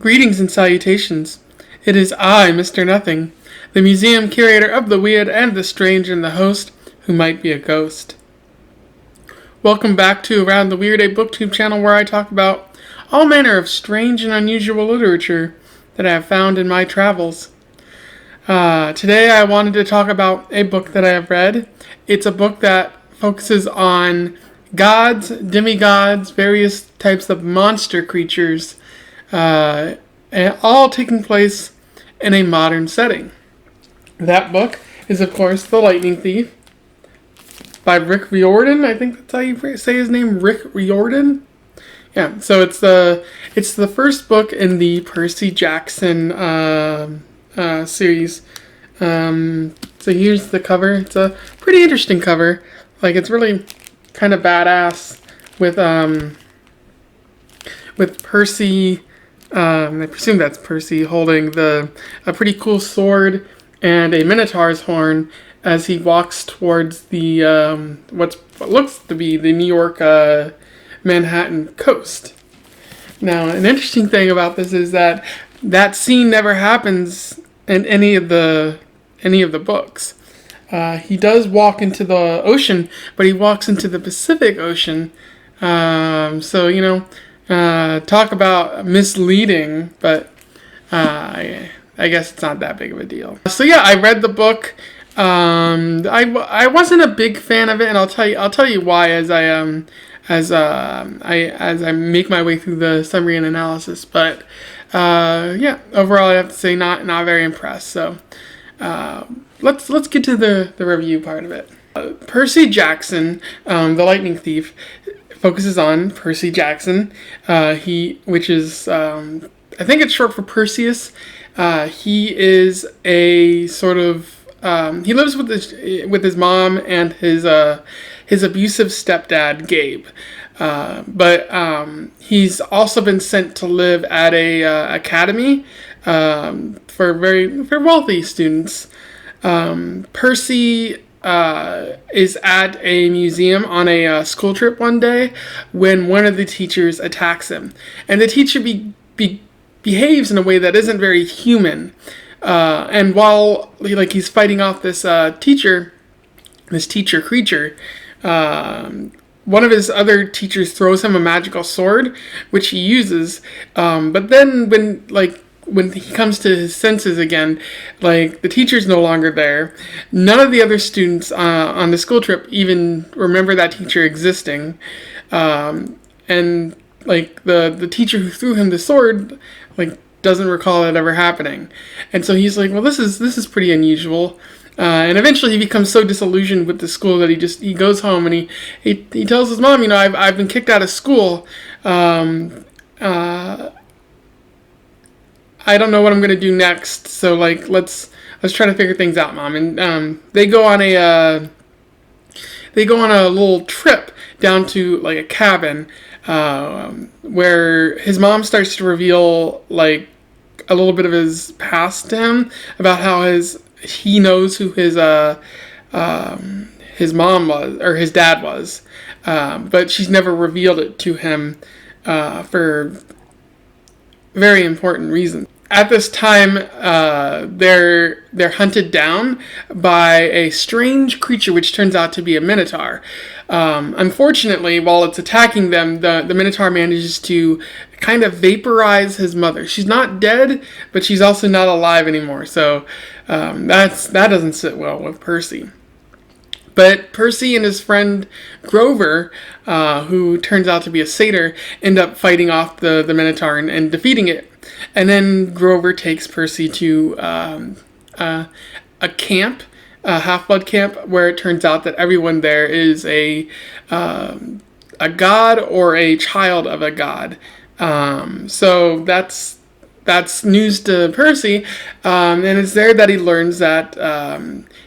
Greetings and salutations. It is I, Mr. Nothing, the museum curator of the weird and the strange and the host who might be a ghost. Welcome back to Around the Weird, a booktube channel where I talk about all manner of strange and unusual literature that I have found in my travels. Today I wanted to talk about a book that I have read. It's a book that focuses on gods, demigods, various types of monster creatures, and all taking place in a modern setting. That book is, of course, The Lightning Thief by Riordan. I think that's how you say his name, Riordan. Yeah, so it's the first book in the Percy Jackson series. So here's the cover. It's a pretty interesting cover. Like, it's really kind of badass with Percy. I presume that's Percy holding a pretty cool sword and a minotaur's horn as he walks towards the what looks to be the New York Manhattan coast. Now, an interesting thing about this is that scene never happens in any of the books. He does walk into the ocean, but he walks into the Pacific Ocean. So talk about misleading, but I guess it's not that big of a deal. So yeah, I read the book. I wasn't a big fan of it, and I'll tell you why as I make my way through the summary and analysis. But yeah, overall I have to say not very impressed. So let's get to the review part of it. Percy Jackson, The Lightning Thief, focuses on Percy Jackson, which is I think it's short for Perseus. He is a sort of he lives with his mom and his abusive stepdad Gabe, but he's also been sent to live at a academy for wealthy students. Percy is at a museum on a school trip one day when one of the teachers attacks him, and the teacher behaves in a way that isn't very human. And while he's fighting off this teacher creature, one of his other teachers throws him a magical sword, which he uses. But then when he comes to his senses again, the teacher's no longer there. None of the other students on the school trip even remember that teacher existing. And the teacher who threw him the sword, doesn't recall it ever happening. And so he's like, well, this is pretty unusual. And eventually he becomes so disillusioned with the school that he goes home and he tells his mom, I've been kicked out of school. I don't know what I'm gonna do next. So let's try to figure things out, Mom. And they go on a little trip down to a cabin where his mom starts to reveal a little bit of his past to him about how he knows who his mom was, or his dad was, but she's never revealed it to him for very important reasons. At this time, they're hunted down by a strange creature, which turns out to be a minotaur. Unfortunately, while it's attacking them, the minotaur manages to kind of vaporize his mother. She's not dead, but she's also not alive anymore. So that doesn't sit well with Percy. But Percy and his friend Grover, who turns out to be a satyr, end up fighting off the Minotaur and defeating it. And then Grover takes Percy to a camp, a Half-Blood camp, where it turns out that everyone there is a god or a child of a god. So that's news to Percy, and it's there that he learns that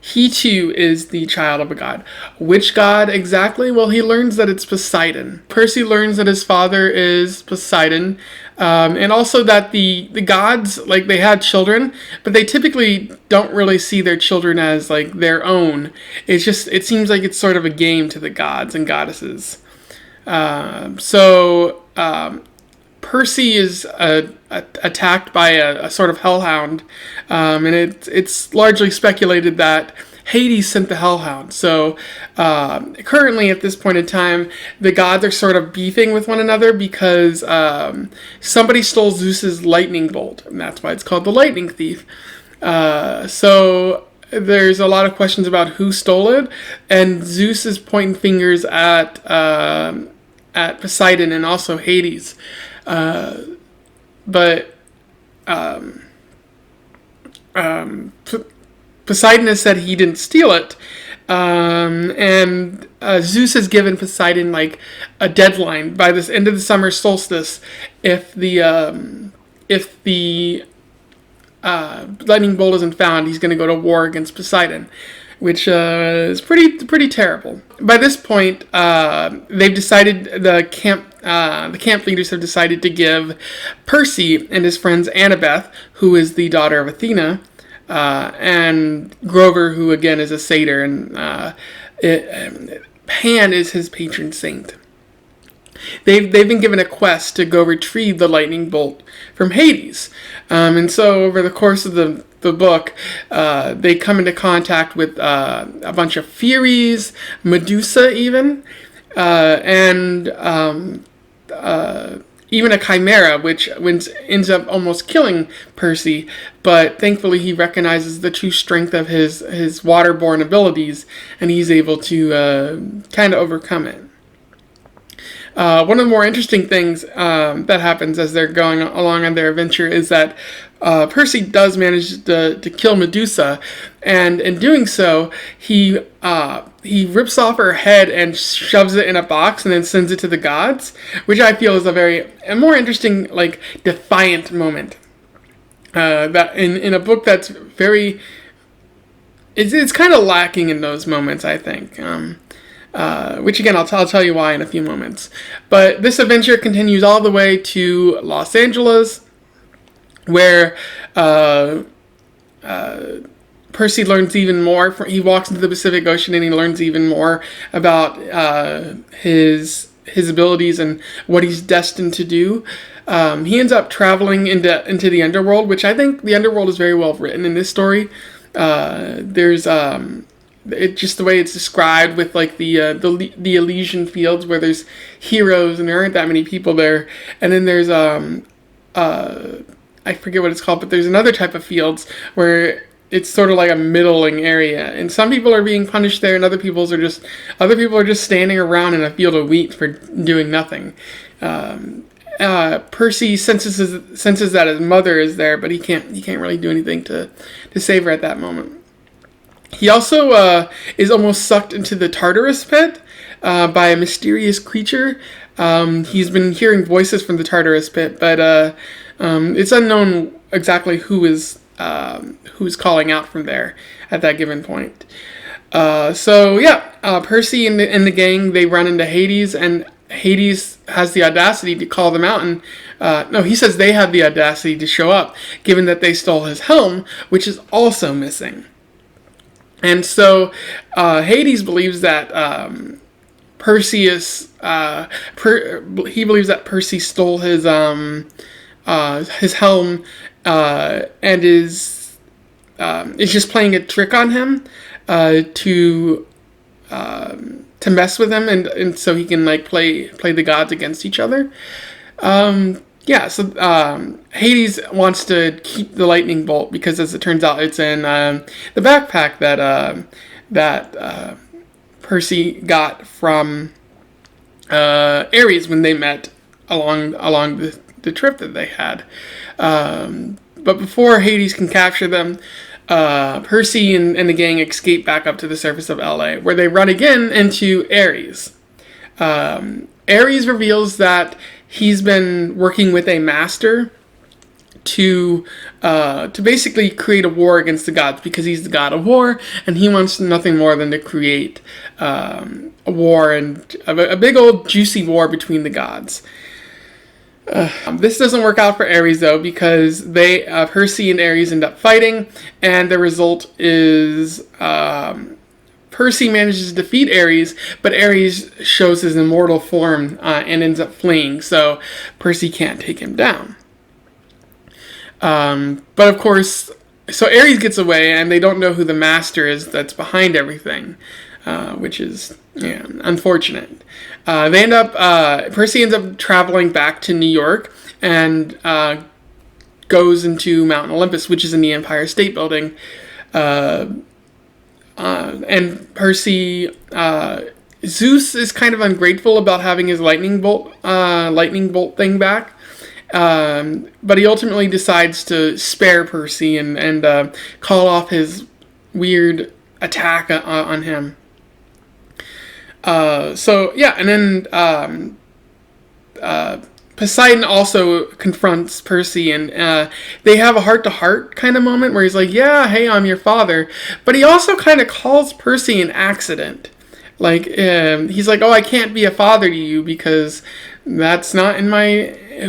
he too is the child of a god. Which god exactly? Well, he learns that it's Poseidon. Percy learns that his father is Poseidon, and also that the gods, they had children, but they typically don't really see their children as their own. It seems like it's sort of a game to the gods and goddesses. So Percy is attacked by a sort of hellhound, and it's largely speculated that Hades sent the hellhound. So currently, at this point in time, the gods are sort of beefing with one another because somebody stole Zeus's lightning bolt, and that's why it's called the lightning thief. So there's a lot of questions about who stole it, and Zeus is pointing fingers at Poseidon and also Hades. But Poseidon has said he didn't steal it, and Zeus has given Poseidon like a deadline by this end of the summer solstice. If the lightning bolt isn't found, he's going to go to war against Poseidon, which is pretty terrible. By this point, they've decided the camp leaders have decided to give Percy and his friends Annabeth, who is the daughter of Athena, and Grover, who again is a satyr, and Pan is his patron saint. They've been given a quest to go retrieve the lightning bolt from Hades, and so over the course of the book, they come into contact with a bunch of Furies, Medusa even, and even a Chimera, which ends up almost killing Percy, but thankfully he recognizes the true strength of his waterborne abilities, and he's able to kind of overcome it. One of the more interesting things that happens as they're going along on their adventure is that Percy does manage to kill Medusa, and in doing so, he rips off her head and shoves it in a box and then sends it to the gods, which I feel is a more interesting, like, defiant moment. That in a book that's very, it's kind of lacking in those moments, I think. Which again, I'll tell you why in a few moments. But this adventure continues all the way to Los Angeles, where Percy learns even more. He walks into the Pacific Ocean and he learns even more about his abilities and what he's destined to do. He ends up traveling into the underworld, which I think the underworld is very well written in this story. There's just the way it's described with like the Elysian fields where there's heroes and there aren't that many people there, and then there's I forget what it's called, but there's another type of fields where it's sort of like a middling area, and some people are being punished there, and other people are just standing around in a field of wheat for doing nothing. Percy senses that his mother is there, but he can't really do anything to save her at that moment. He also is almost sucked into the Tartarus pit by a mysterious creature. He's been hearing voices from the Tartarus pit, but it's unknown exactly who's calling out from there at that given point. Percy and the gang, they run into Hades, and Hades has the audacity to call them out, and he says they have the audacity to show up, given that they stole his helm, which is also missing. And so Hades believes that he believes that Percy stole his helm and is just playing a trick on him to mess with him, and so he can like play the gods against each other. Hades wants to keep the lightning bolt because, as it turns out, it's in the backpack that Percy got from Ares when they met along the trip that they had. But before Hades can capture them, Percy and the gang escape back up to the surface of LA, where they run again into Ares. Ares reveals that he's been working with a master to basically create a war against the gods, because he's the god of war, and he wants nothing more than to create a war, and a big old juicy war between the gods. This doesn't work out for Ares though, because Percy and Ares end up fighting, and the result is Percy manages to defeat Ares, but Ares shows his immortal form and ends up fleeing, so Percy can't take him down. But of course, so Ares gets away, and they don't know who the master is that's behind everything, which is unfortunate. Percy ends up traveling back to New York and goes into Mount Olympus, which is in the Empire State Building. And Percy, Zeus is kind of ungrateful about having his lightning bolt thing back. But he ultimately decides to spare Percy and call off his weird attack on him. And then Poseidon also confronts Percy, and they have a heart-to-heart kind of moment where he's like, yeah, hey, I'm your father. But he also kind of calls Percy an accident. Like, he's like, oh, I can't be a father to you because that's not in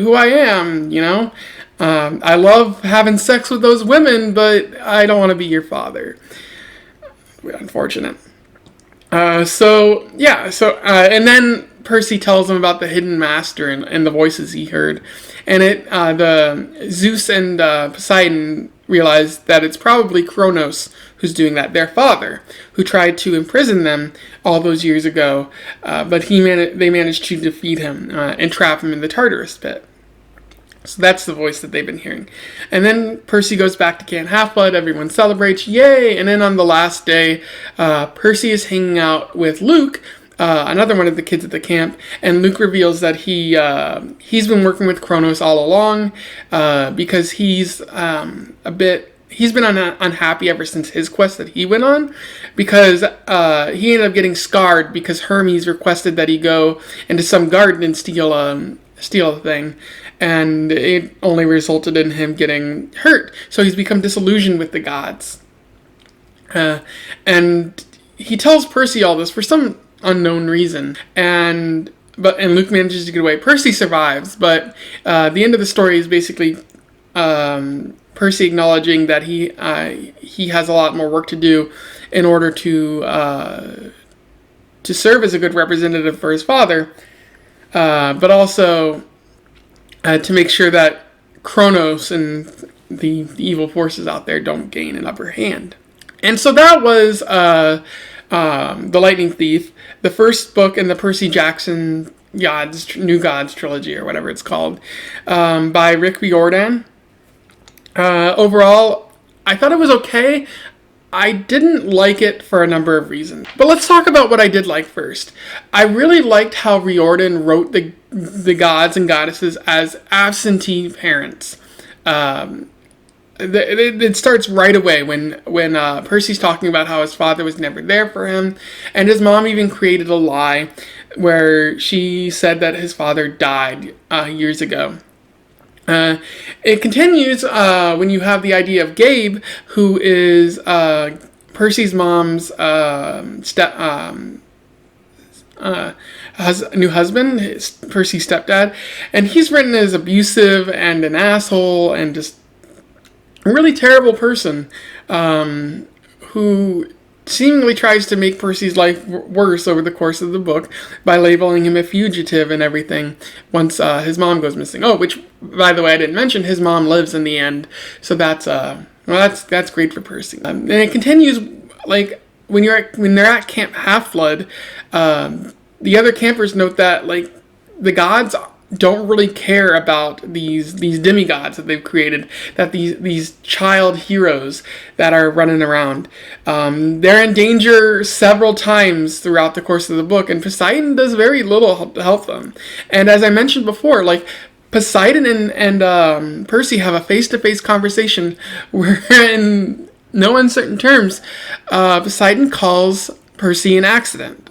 who I am, you know? I love having sex with those women, but I don't want to be your father. Unfortunate. And then Percy tells him about the hidden master and the voices he heard. And the Zeus and Poseidon realize that it's probably Kronos who's doing that, their father, who tried to imprison them all those years ago, but they managed to defeat him and trap him in the Tartarus pit. So that's the voice that they've been hearing. And then Percy goes back to Camp Half-Blood, everyone celebrates, yay! And then on the last day, Percy is hanging out with Luke, another one of the kids at the camp, and Luke reveals that he's been working with Kronos all along, because he's been unhappy ever since his quest that he went on, because he ended up getting scarred because Hermes requested that he go into some garden and steal a thing, and it only resulted in him getting hurt. So he's become disillusioned with the gods, and he tells Percy all this for some unknown reason, and Luke manages to get away. Percy survives, but the end of the story is basically Percy acknowledging that he has a lot more work to do in order to serve as a good representative for his father, but also to make sure that Kronos and the evil forces out there don't gain an upper hand. And so that was The Lightning Thief, the first book in the Percy Jackson New Gods trilogy, or whatever it's called, by Riordan. Overall, I thought it was okay. I didn't like it for a number of reasons. But let's talk about what I did like first. I really liked how Riordan wrote the gods and goddesses as absentee parents. It starts right away when Percy's talking about how his father was never there for him, and his mom even created a lie where she said that his father died years ago. It continues when you have the idea of Gabe, who is Percy's mom's new husband, Percy's stepdad, and he's written as abusive and an asshole and just a really terrible person who seemingly tries to make Percy's life worse over the course of the book by labeling him a fugitive and everything once his mom goes missing. Oh, which, by the way, I didn't mention, his mom lives in the end, so that's great for Percy. And it continues, like, when they're at Camp Half-Blood, the other campers note that, like, the gods don't really care about these demigods that they've created, that these child heroes that are running around. They're in danger several times throughout the course of the book, and Poseidon does very little to help them. And as I mentioned before, like, Poseidon and Percy have a face-to-face conversation where, in no uncertain terms, Poseidon calls Percy an accident.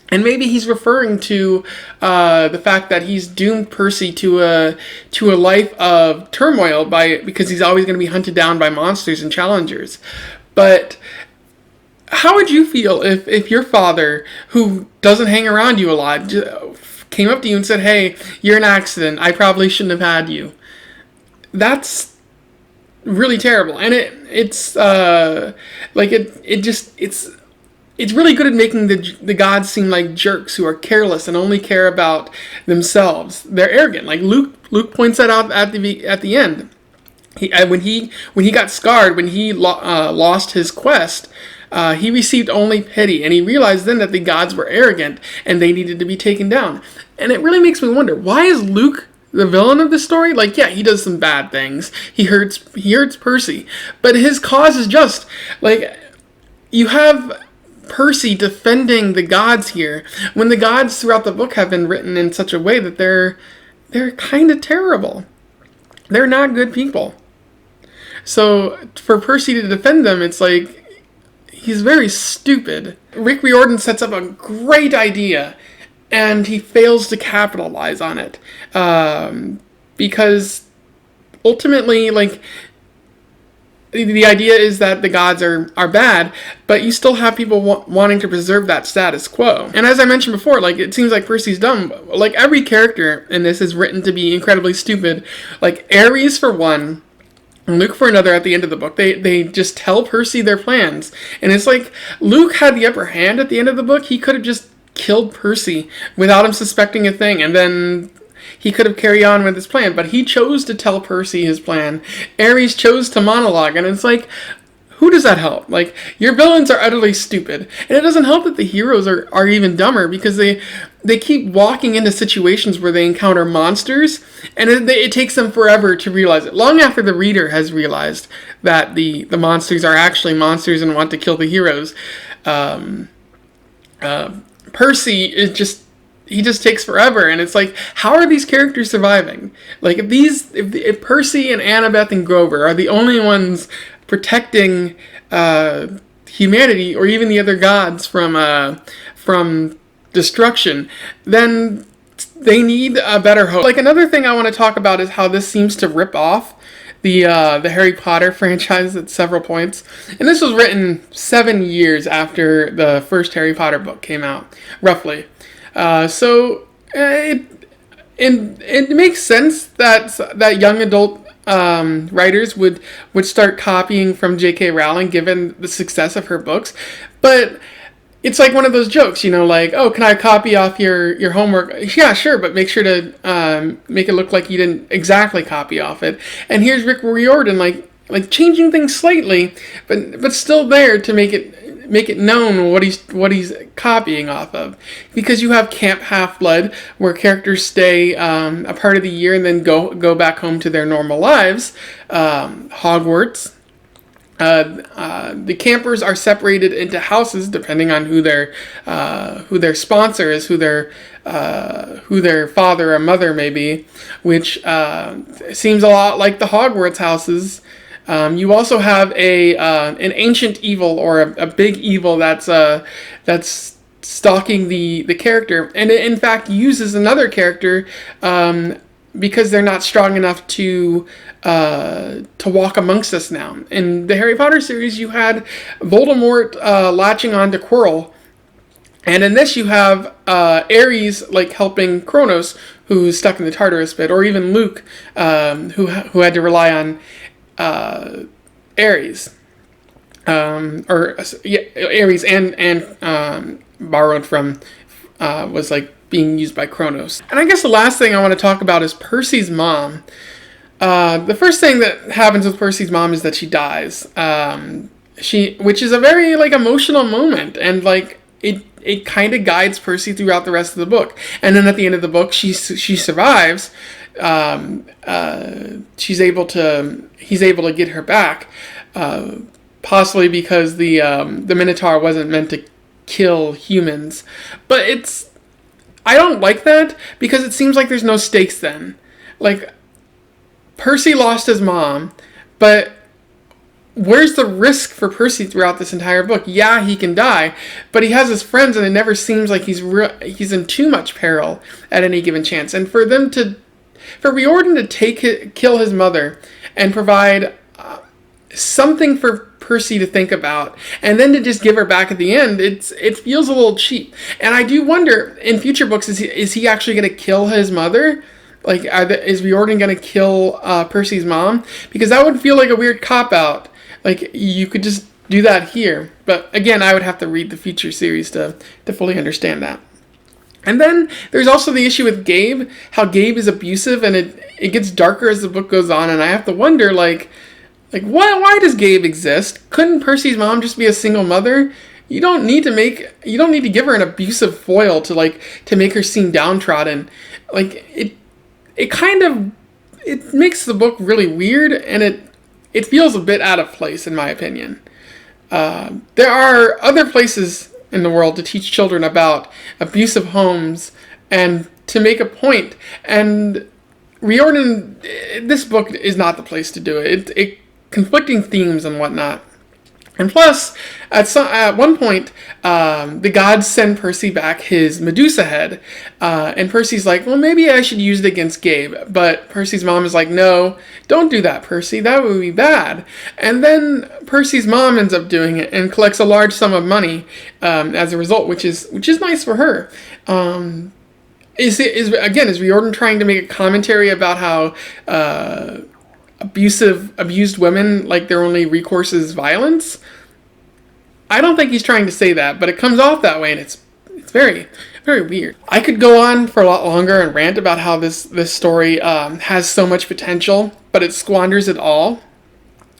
And maybe he's referring to the fact that he's doomed Percy to a life of turmoil because he's always going to be hunted down by monsters and challengers. But how would you feel if your father, who doesn't hang around you a lot, came up to you and said, "Hey, you're an accident. I probably shouldn't have had you"? That's really terrible, and it's it's really good at making the gods seem like jerks who are careless and only care about themselves. They're arrogant. Like Luke points that out at the end. When he got scarred, when he lost his quest, he received only pity, and he realized then that the gods were arrogant and they needed to be taken down. And it really makes me wonder, why is Luke the villain of the story? Like, yeah, he does some bad things. He hurts Percy, but his cause is just. Like, you have Percy defending the gods here, when the gods throughout the book have been written in such a way that they're kind of terrible. They're not good people. So for Percy to defend them, it's like he's very stupid. Rick Riordan sets up a great idea, and he fails to capitalize on it, because ultimately, like, the idea is that the gods are bad, but you still have people wanting to preserve that status quo. And as I mentioned before, like, it seems like Percy's dumb. Like, every character in this is written to be incredibly stupid. Like, Ares for one, and Luke for another at the end of the book. They just tell Percy their plans. And it's like, Luke had the upper hand at the end of the book. He could have just killed Percy without him suspecting a thing, and then he could have carried on with his plan, but he chose to tell Percy his plan. Ares chose to monologue, and it's like, who does that help? Like, your villains are utterly stupid. And it doesn't help that the heroes are even dumber, because they keep walking into situations where they encounter monsters, and it takes them forever to realize it. Long after the reader has realized that the monsters are actually monsters and want to kill the heroes, Percy is just... he just takes forever, and it's like, how are these characters surviving? Like, if Percy and Annabeth and Grover are the only ones protecting humanity, or even the other gods from destruction, then they need a better hope. Like, another thing I want to talk about is how this seems to rip off the Harry Potter franchise at several points. And this was written 7 years after the first Harry Potter book came out, roughly. So it makes sense that young adult writers would start copying from J.K. Rowling, given the success of her books. But it's like one of those jokes, you know, like, oh, can I copy off your homework? Yeah, sure, but make sure to make it look like you didn't exactly copy off it. And here's Rick Riordan, like changing things slightly, but still there to make it known what he's copying off of. Because you have Camp Half-Blood, where characters stay a part of the year and then go back home to their normal lives. Hogwarts. The campers are separated into houses depending on who their sponsor is, who their father or mother may be, which seems a lot like the Hogwarts houses. You also have an ancient evil, or a big evil that's stalking the character, and it in fact uses another character because they're not strong enough to walk amongst us now. In the Harry Potter series, you had Voldemort latching on to Quirrell, and in this you have Ares like helping Kronos, who's stuck in the Tartarus pit, or even Luke, who had to rely on Ares, Ares and borrowed from was like being used by Kronos. And I guess the last thing I want to talk about is Percy's mom. The first thing that happens with Percy's mom is that she dies. Which is a very like emotional moment, and like it kind of guides Percy throughout the rest of the book. And then at the end of the book, she survives. He's able to get her back, possibly because the Minotaur wasn't meant to kill humans. But I don't like that, because it seems like there's no stakes then. Like, Percy lost his mom, but where's the risk for Percy throughout this entire book? Yeah, he can die, but he has his friends, and it never seems like he's in too much peril at any given chance. And for Riordan to kill his mother and provide something for Percy to think about, and then to just give her back at the end, it feels a little cheap. And I do wonder, in future books, is he actually going to kill his mother? Like, is Riordan going to kill Percy's mom? Because that would feel like a weird cop-out. Like, you could just do that here. But again, I would have to read the future series to fully understand that. And then there's also the issue with Gabe, how Gabe is abusive, and it gets darker as the book goes on, and I have to wonder, why does Gabe exist? Couldn't Percy's mom just be a single mother? You don't need to give her an abusive foil to make her seem downtrodden. It makes the book really weird, and it feels a bit out of place in my opinion. There are other places in the world to teach children about abusive homes and to make a point. And Riordan, this book is not the place to do it. It conflicting themes and whatnot. And plus, at one point, the gods send Percy back his Medusa head. And Percy's like, well, maybe I should use it against Gabe. But Percy's mom is like, no, don't do that, Percy. That would be bad. And then Percy's mom ends up doing it and collects a large sum of money as a result, which is nice for her. Is Riordan trying to make a commentary about how abused women, like their only recourse is violence? I don't think he's trying to say that, but it comes off that way, and it's very, very weird. I could go on for a lot longer and rant about how this story has so much potential, but it squanders it all.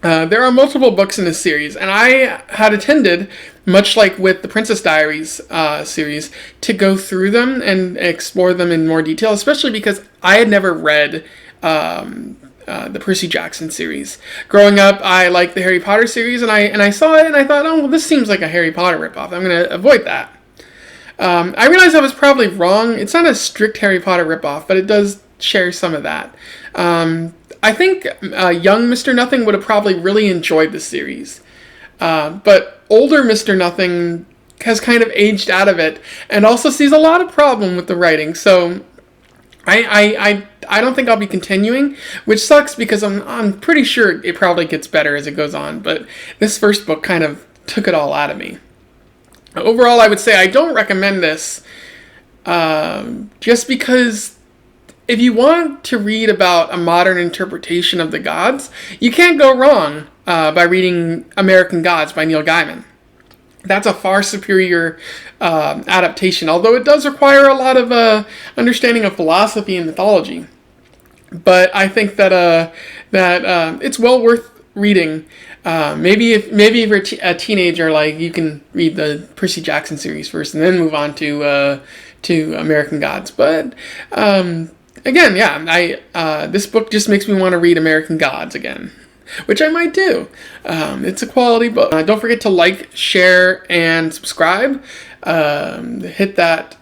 There are multiple books in this series, and I had intended, much like with the Princess Diaries series, to go through them and explore them in more detail, especially because I had never read the Percy Jackson series. Growing up, I liked the Harry Potter series, and I saw it and I thought, oh, well, this seems like a Harry Potter ripoff. I'm going to avoid that. I realized I was probably wrong. It's not a strict Harry Potter ripoff, but it does share some of that. I think young Mr. Nothing would have probably really enjoyed the series. But older Mr. Nothing has kind of aged out of it and also sees a lot of problem with the writing. So I don't think I'll be continuing, which sucks because I'm pretty sure it probably gets better as it goes on. But this first book kind of took it all out of me. Overall, I would say I don't recommend this just because if you want to read about a modern interpretation of the gods, you can't go wrong by reading American Gods by Neil Gaiman. That's a far superior adaptation, although it does require a lot of understanding of philosophy and mythology. But I think that it's well worth reading. Maybe if you're a teenager, you can read the Percy Jackson series first and then move on to American Gods. But again, yeah, this book just makes me want to read American Gods again, which I might do. It's a quality book. Don't forget to like, share, and subscribe. Hit that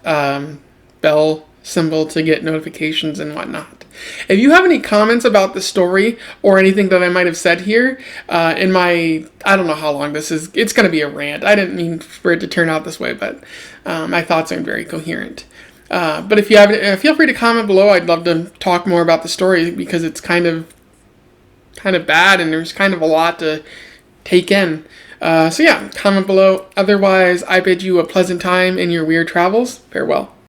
bell symbol to get notifications and whatnot. If you have any comments about the story or anything that I might have said here I don't know how long this is. It's going to be a rant. I didn't mean for it to turn out this way, but my thoughts aren't very coherent. But if you have, feel free to comment below. I'd love to talk more about the story because it's kind of bad and there's kind of a lot to take in. So yeah, comment below. Otherwise, I bid you a pleasant time in your weird travels. Farewell.